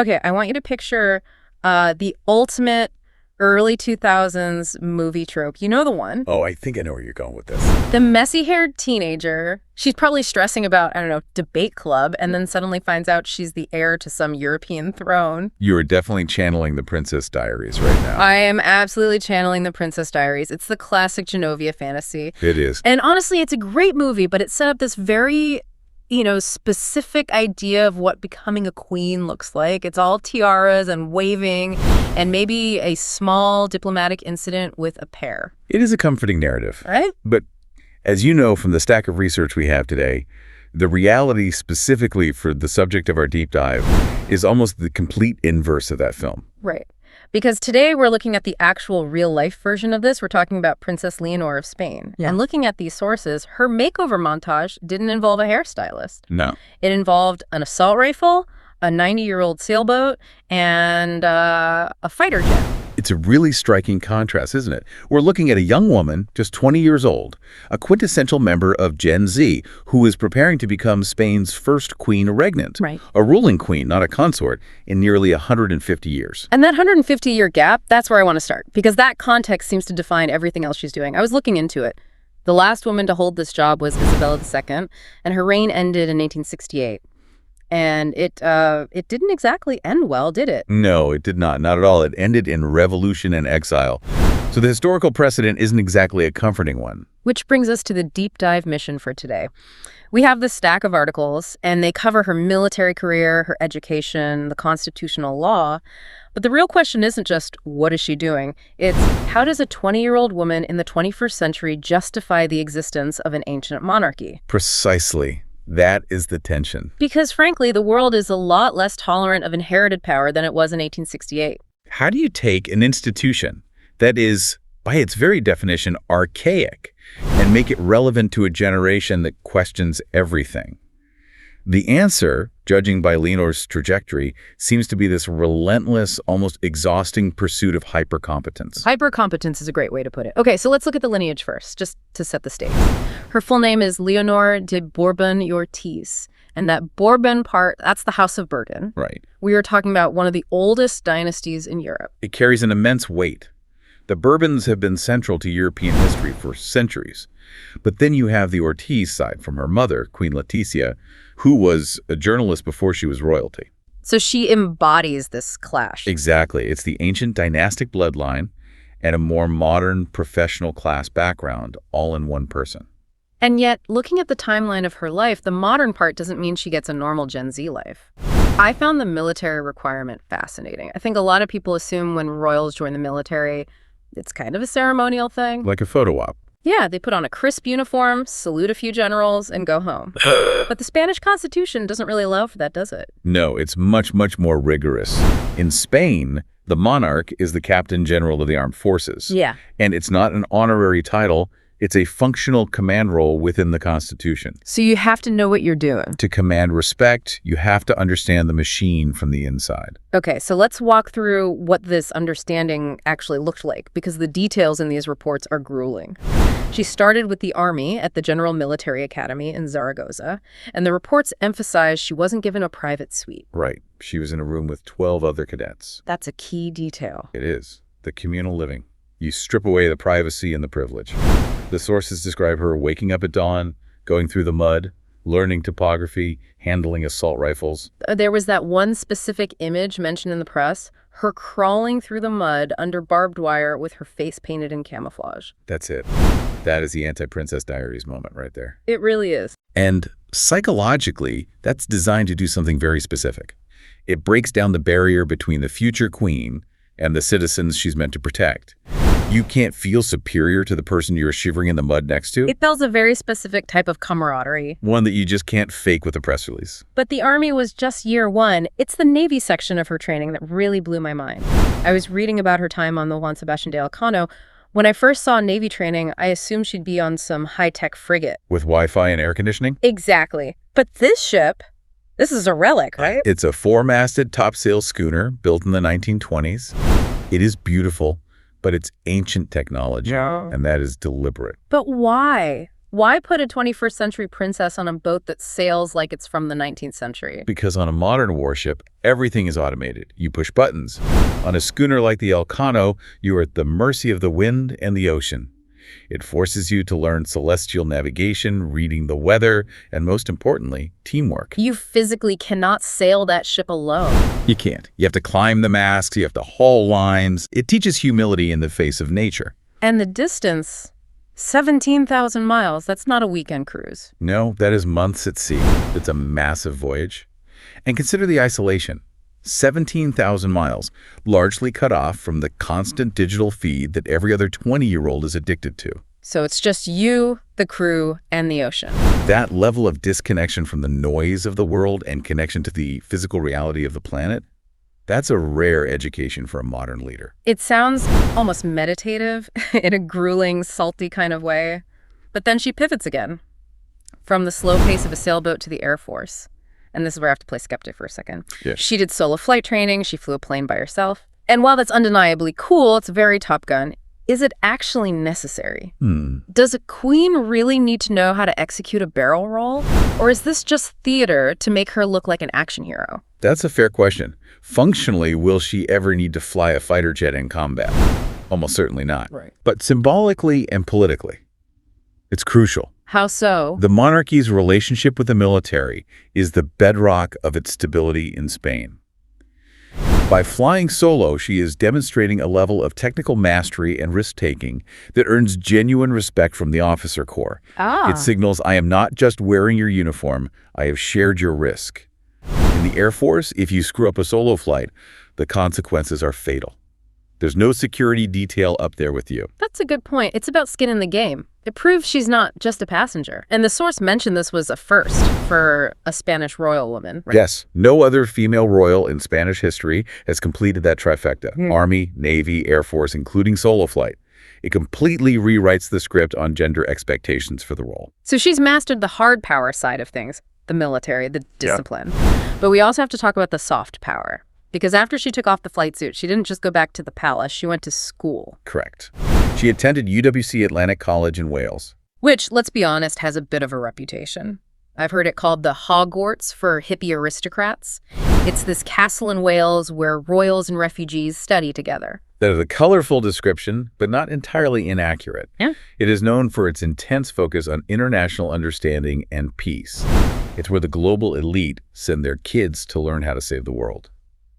Okay, I want you to picture the ultimate early 2000s movie trope. You know the one. Oh, I think I know where you're going with this. The messy-haired teenager. She's probably stressing about, I don't know, debate club, and then suddenly finds out she's the heir to some European throne. You are definitely channeling the Princess Diaries right now. I am absolutely channeling the Princess Diaries. It's the classic Genovia fantasy. It is. And honestly, it's a great movie, but it set up this very, specific idea of what becoming a queen looks like. It's all tiaras and waving and maybe a small diplomatic incident with a pair. It is a comforting narrative. Right? But as you know from the stack of research we have today, the reality specifically for the subject of our deep dive is almost the complete inverse of that film. Right. Because today we're looking at the actual real-life version of this. We're talking about Princess Leonor of Spain. Yeah. And looking at these sources, her makeover montage didn't involve a hairstylist. No. It involved an assault rifle, a 90-year-old sailboat, and a fighter jet. It's a really striking contrast, isn't it? We're looking at a young woman, just 20 years old, a quintessential member of Gen Z, who is preparing to become Spain's first queen regnant. Right. A ruling queen, not a consort, in nearly 150 years. And that 150-year gap, that's where I want to start, because that context seems to define everything else she's doing. I was looking into it. The last woman to hold this job was Isabella II, and her reign ended in 1868. And it didn't exactly end well, did it? No, it did not. Not at all. It ended in revolution and exile. So the historical precedent isn't exactly a comforting one. Which brings us to the deep dive mission for today. We have this stack of articles, and they cover her military career, her education, the constitutional law. But the real question isn't just, what is she doing? It's, how does a 20-year-old woman in the 21st century justify the existence of an ancient monarchy? Precisely. That is the tension. Because frankly, the world is a lot less tolerant of inherited power than it was in 1868. How do you take an institution that is, by its very definition, archaic, and make it relevant to a generation that questions everything? The answer, judging by Leonor's trajectory, seems to be this relentless, almost exhausting pursuit of hypercompetence. Hypercompetence is a great way to put it. Okay, so let's look at the lineage first, just to set the stage. Her full name is Leonor de Borbón y Ortiz. And that Bourbon part, that's the House of Bourbon. Right. We are talking about one of the oldest dynasties in Europe. It carries an immense weight. The Bourbons have been central to European history for centuries. But then you have the Ortiz side from her mother, Queen Letizia, who was a journalist before she was royalty. So she embodies this clash. Exactly. It's the ancient dynastic bloodline and a more modern professional class background all in one person. And yet, looking at the timeline of her life, the modern part doesn't mean she gets a normal Gen Z life. I found the military requirement fascinating. I think a lot of people assume when royals join the military, it's kind of a ceremonial thing. Like a photo op. Yeah, they put on a crisp uniform, salute a few generals, and go home. But the Spanish Constitution doesn't really allow for that, does it? No, it's much, much more rigorous. In Spain, the monarch is the captain general of the armed forces. Yeah. And it's not an honorary title. It's a functional command role within the Constitution. So you have to know what you're doing. To command respect, you have to understand the machine from the inside. Okay, so let's walk through what this understanding actually looked like, because the details in these reports are grueling. She started with the army at the General Military Academy in Zaragoza, and the reports emphasize she wasn't given a private suite. Right. She was in a room with 12 other cadets. That's a key detail. It is. The communal living. You strip away the privacy and the privilege. The sources describe her waking up at dawn, going through the mud, learning topography, handling assault rifles. There was that one specific image mentioned in the press, her crawling through the mud under barbed wire with her face painted in camouflage. That's it. That is the anti-Princess Diaries moment right there. It really is. And psychologically, that's designed to do something very specific. It breaks down the barrier between the future queen and the citizens she's meant to protect. You can't feel superior to the person you're shivering in the mud next to. It builds a very specific type of camaraderie. One that you just can't fake with a press release. But the Army was just year one. It's the Navy section of her training that really blew my mind. I was reading about her time on the Juan Sebastian de Elcano. When I first saw Navy training, I assumed she'd be on some high-tech frigate. With Wi-Fi and air conditioning? Exactly. But this ship, this is a relic, right? It's a four-masted topsail schooner built in the 1920s. It is beautiful, but it's ancient technology, and that is deliberate. But why? Why put a 21st century princess on a boat that sails like it's from the 19th century? Because on a modern warship, everything is automated. You push buttons. On a schooner like the Elcano, you are at the mercy of the wind and the ocean. It forces you to learn celestial navigation, reading the weather, and most importantly, teamwork. You physically cannot sail that ship alone. You can't. You have to climb the masts, you have to haul lines. It teaches humility in the face of nature. And the distance, 17,000 miles, that's not a weekend cruise. No, that is months at sea. It's a massive voyage. And consider the isolation. 17,000 miles, largely cut off from the constant digital feed that every other 20-year-old is addicted to. So it's just you, the crew, and the ocean. That level of disconnection from the noise of the world and connection to the physical reality of the planet, that's a rare education for a modern leader. It sounds almost meditative in a grueling, salty kind of way. But then she pivots again, from the slow pace of a sailboat to the Air Force. And this is where I have to play skeptic for a second. Yeah. She did solo flight training. She flew a plane by herself. And while that's undeniably cool, it's very Top Gun, is it actually necessary? Does a queen really need to know how to execute a barrel roll? Or is this just theater to make her look like an action hero? That's a fair question. Functionally, will she ever need to fly a fighter jet in combat? Almost certainly not. Right. But symbolically and politically, it's crucial. How so? The monarchy's relationship with the military is the bedrock of its stability in Spain. By flying solo, she is demonstrating a level of technical mastery and risk-taking that earns genuine respect from the officer corps. It signals, I am not just wearing your uniform, I have shared your risk. In the Air Force, if you screw up a solo flight, the consequences are fatal. There's no security detail up there with you. That's a good point. It's about skin in the game. It proves she's not just a passenger. And the source mentioned this was a first for a Spanish royal woman. Right? Yes, no other female royal in Spanish history has completed that trifecta. Army, Navy, Air Force, including solo flight. It completely rewrites the script on gender expectations for the role. So she's mastered the hard power side of things, the military, the discipline. But we also have to talk about the soft power. Because after she took off the flight suit, she didn't just go back to the palace, she went to school. Correct. She attended UWC Atlantic College in Wales. Which, let's be honest, has a bit of a reputation. I've heard it called the Hogwarts for hippie aristocrats. It's this castle in Wales where royals and refugees study together. That is a colorful description, but not entirely inaccurate. Yeah. It is known for its intense focus on international understanding and peace. It's where the global elite send their kids to learn how to save the world.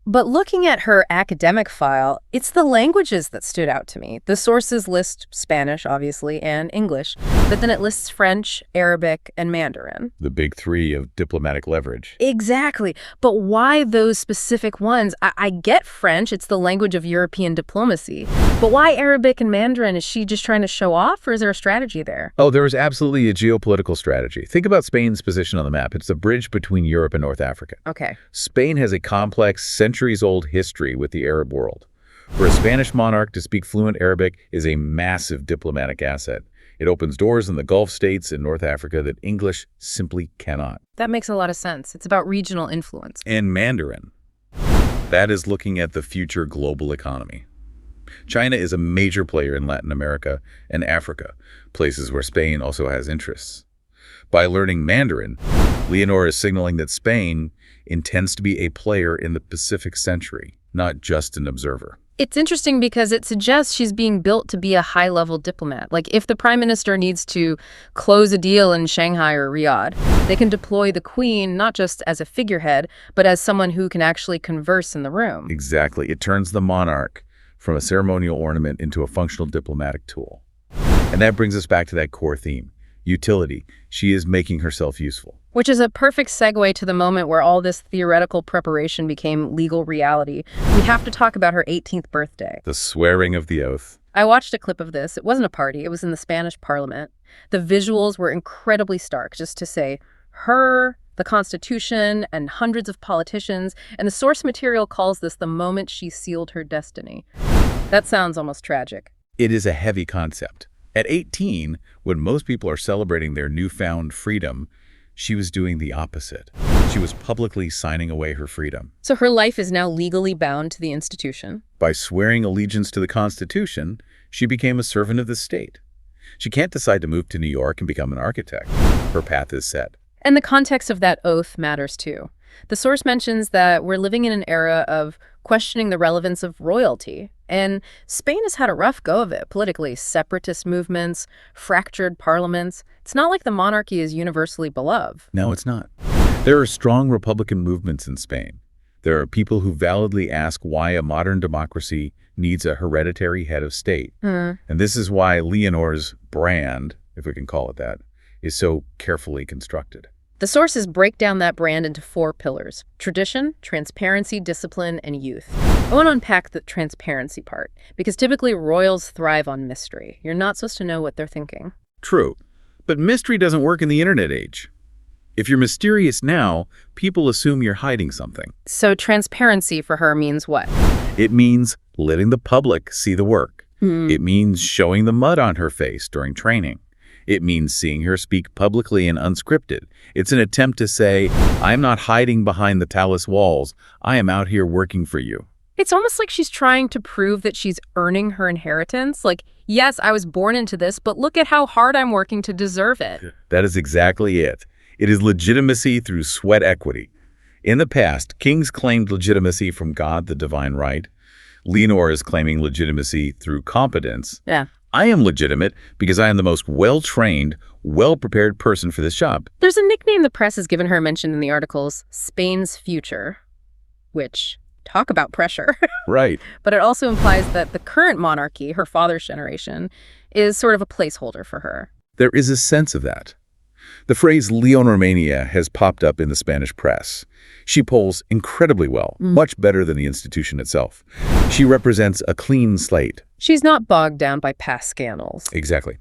But looking at her academic file, it's the languages that stood out to me. The sources list Spanish, obviously, and English, but then it lists French, Arabic, and Mandarin. The big three of diplomatic leverage. Exactly. But why those specific ones? I get French. It's the language of European diplomacy. But why Arabic and Mandarin? Is she just trying to show off, or is there a strategy there? Oh, there is absolutely a geopolitical strategy. Think about Spain's position on the map. It's the bridge between Europe and North Africa. Okay. Spain has a complex, centuries-old history with the Arab world. For a Spanish monarch to speak fluent Arabic is a massive diplomatic asset. It opens doors in the Gulf states and North Africa that English simply cannot. That makes a lot of sense. It's about regional influence. And Mandarin. That is looking at the future global economy. China is a major player in Latin America and Africa, places where Spain also has interests. By learning Mandarin, Leonor is signaling that Spain intends to be a player in the Pacific century, not just an observer. It's interesting because it suggests she's being built to be a high-level diplomat. Like, if the prime minister needs to close a deal in Shanghai or Riyadh, they can deploy the queen not just as a figurehead, but as someone who can actually converse in the room. Exactly. It turns the monarch from a ceremonial ornament into a functional diplomatic tool. And that brings us back to that core theme, utility. She is making herself useful. Which is a perfect segue to the moment where all this theoretical preparation became legal reality. We have to talk about her 18th birthday. The swearing of the oath. I watched a clip of this. It wasn't a party. It was in the Spanish Parliament. The visuals were incredibly stark, just to say her, the Constitution, and hundreds of politicians, and the source material calls this the moment she sealed her destiny. That sounds almost tragic. It is a heavy concept. At 18, when most people are celebrating their newfound freedom, she was doing the opposite. She was publicly signing away her freedom. So her life is now legally bound to the institution. By swearing allegiance to the Constitution, she became a servant of the state. She can't decide to move to New York and become an architect. Her path is set. And the context of that oath matters too. The source mentions that we're living in an era of questioning the relevance of royalty. And Spain has had a rough go of it politically. Separatist movements, fractured parliaments. It's not like the monarchy is universally beloved. No, it's not. There are strong Republican movements in Spain. There are people who validly ask why a modern democracy needs a hereditary head of state. And this is why Leonor's brand, if we can call it that, is so carefully constructed. The sources break down that brand into 4 pillars: tradition, transparency, discipline, and youth. I want to unpack the transparency part, because typically royals thrive on mystery. You're not supposed to know what they're thinking. True, but mystery doesn't work in the internet age. If you're mysterious now, people assume you're hiding something. So transparency for her means what? It means letting the public see the work. It means showing the mud on her face during training. It means seeing her speak publicly and unscripted. It's an attempt to say, I'm not hiding behind the talus walls. I am out here working for you. It's almost like she's trying to prove that she's earning her inheritance. Like, yes, I was born into this, but look at how hard I'm working to deserve it. That is exactly it. It is legitimacy through sweat equity. In the past, kings claimed legitimacy from God, the divine right. Leonor is claiming legitimacy through competence. Yeah. I am legitimate because I am the most well-trained, well-prepared person for this job. There's a nickname the press has given her mentioned in the articles, Spain's future, which, talk about pressure. Right. But it also implies that the current monarchy, her father's generation, is sort of a placeholder for her. There is a sense of that. The phrase Leonormania has popped up in the Spanish press. She polls incredibly well, much better than the institution itself. She represents a clean slate. She's not bogged down by past scandals. Exactly.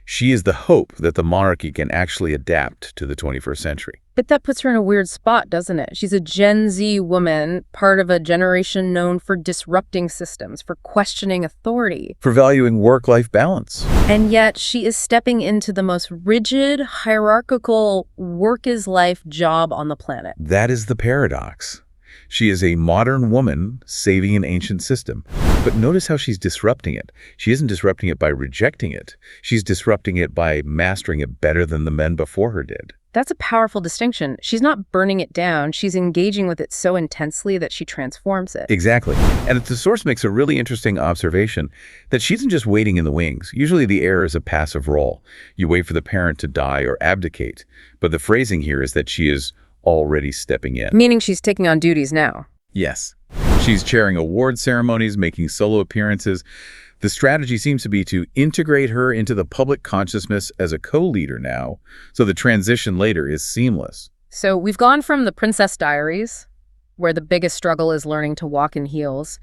She is the hope that the monarchy can actually adapt to the 21st century. But that puts her in a weird spot, doesn't it? She's a Gen Z woman, part of a generation known for disrupting systems, for questioning authority. For valuing work-life balance. And yet she is stepping into the most rigid, hierarchical, work-is-life job on the planet. That is the paradox. She is a modern woman saving an ancient system. But notice how she's disrupting it. She isn't disrupting it by rejecting it. She's disrupting it by mastering it better than the men before her did. That's a powerful distinction. She's not burning it down. She's engaging with it so intensely that she transforms it. Exactly. And the source makes a really interesting observation that she isn't just waiting in the wings. Usually the heir is a passive role. You wait for the parent to die or abdicate. But the phrasing here is that she is already stepping in. Meaning she's taking on duties now. Yes. She's chairing award ceremonies, making solo appearances. The strategy seems to be to integrate her into the public consciousness as a co-leader now, so the transition later is seamless. So we've gone from the Princess Diaries, where the biggest struggle is learning to walk in heels,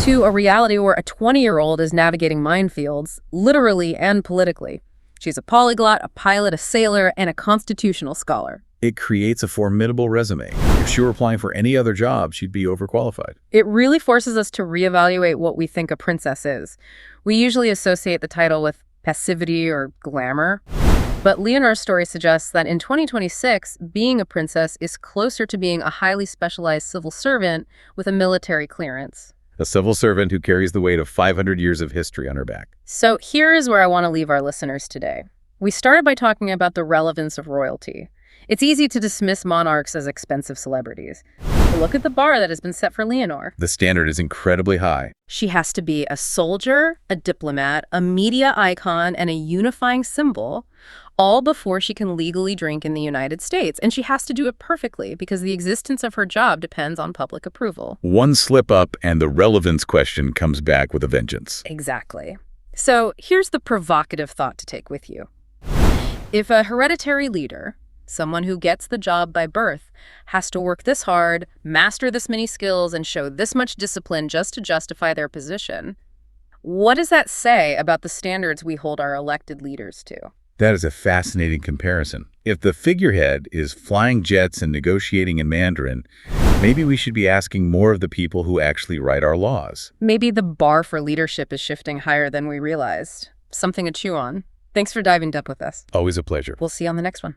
to a reality where a 20-year-old is navigating minefields, literally and politically. She's a polyglot, a pilot, a sailor, and a constitutional scholar. It creates a formidable resume. If she were applying for any other job, she'd be overqualified. It really forces us to reevaluate what we think a princess is. We usually associate the title with passivity or glamour. But Leonor's story suggests that in 2026, being a princess is closer to being a highly specialized civil servant with a military clearance. A civil servant who carries the weight of 500 years of history on her back. So here is where I want to leave our listeners today. We started by talking about the relevance of royalty. It's easy to dismiss monarchs as expensive celebrities. But look at the bar that has been set for Leonor. The standard is incredibly high. She has to be a soldier, a diplomat, a media icon, and a unifying symbol, all before she can legally drink in the United States. And she has to do it perfectly because the existence of her job depends on public approval. One slip up and the relevance question comes back with a vengeance. Exactly. So here's the provocative thought to take with you. If a hereditary leader, someone who gets the job by birth, has to work this hard, master this many skills, and show this much discipline just to justify their position, what does that say about the standards we hold our elected leaders to? That is a fascinating comparison. If the figurehead is flying jets and negotiating in Mandarin, maybe we should be asking more of the people who actually write our laws. Maybe the bar for leadership is shifting higher than we realized. Something to chew on. Thanks for diving deep with us. Always a pleasure. We'll see you on the next one.